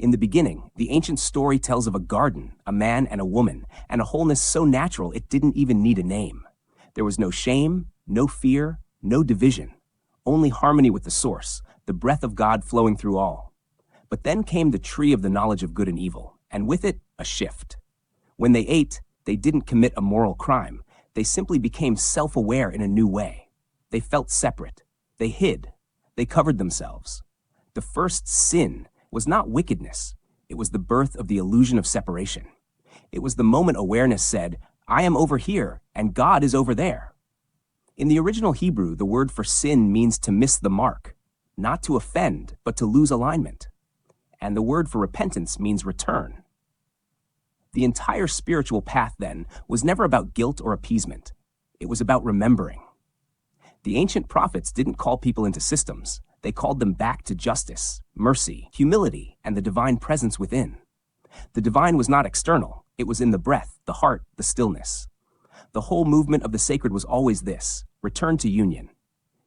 In the beginning, the ancient story tells of a garden, a man and a woman, and a wholeness so natural it didn't even need a name. There was no shame, no fear, no division, only harmony with the source, the breath of God flowing through all. But then came the tree of the knowledge of good and evil, and with it, a shift. When they ate, they didn't commit a moral crime. They simply became self-aware in a new way. They felt separate. They hid. They covered themselves. The first sin was not wickedness. It was the birth of the illusion of separation. It was the moment awareness said, I am over here, and God is over there. In the original Hebrew, the word for sin means to miss the mark, not to offend, but to lose alignment. And the word for repentance means return. The entire spiritual path, then, was never about guilt or appeasement. It was about remembering. The ancient prophets didn't call people into systems. They called them back to justice, mercy, humility, and the divine presence within. The divine was not external. It was in the breath, the heart, the stillness. The whole movement of the sacred was always this: return to union.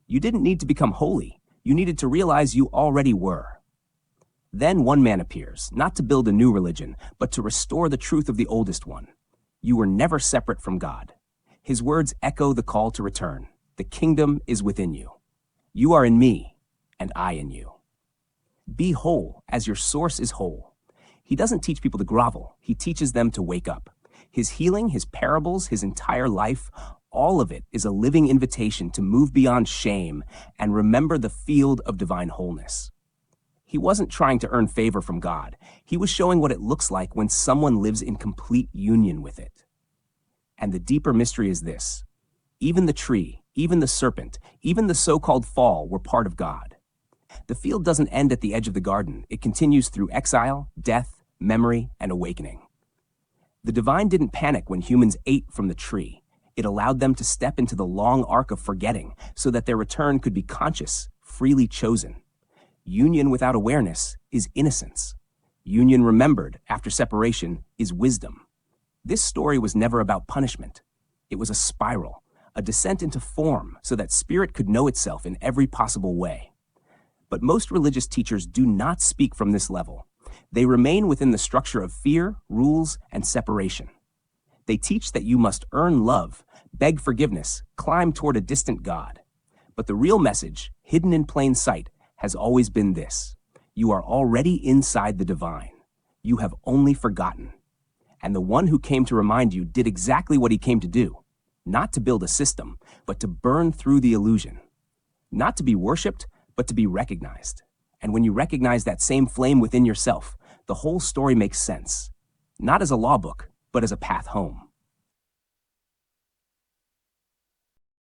You didn't need to become holy. You needed to realize you already were. Then one man appears, not to build a new religion, but to restore the truth of the oldest one. You were never separate from God. His words echo the call to return. The kingdom is within you. You are in me, and I in you. Be whole, as your source is whole. He doesn't teach people to grovel. He teaches them to wake up. His healing, his parables, his entire life, all of it is a living invitation to move beyond shame and remember the field of divine wholeness. He wasn't trying to earn favor from God. He was showing what it looks like when someone lives in complete union with it. And the deeper mystery is this: even the tree, even the serpent, even the so-called fall were part of God. The field doesn't end at the edge of the garden. It continues through exile, death, memory, and awakening. The divine didn't panic when humans ate from the tree. It allowed them to step into the long arc of forgetting so that their return could be conscious, freely chosen. Union without awareness is innocence. Union remembered after separation is wisdom. This story was never about punishment. It was a spiral, a descent into form so that spirit could know itself in every possible way. But most religious teachers do not speak from this level. They remain within the structure of fear, rules, and separation. They teach that you must earn love, beg forgiveness, climb toward a distant God. But the real message, hidden in plain sight, has always been this: you are already inside the divine. You have only forgotten. And the one who came to remind you did exactly what he came to do: not to build a system, but to burn through the illusion. Not to be worshipped, but to be recognized. And when you recognize that same flame within yourself, the whole story makes sense. Not as a law book, but as a path home.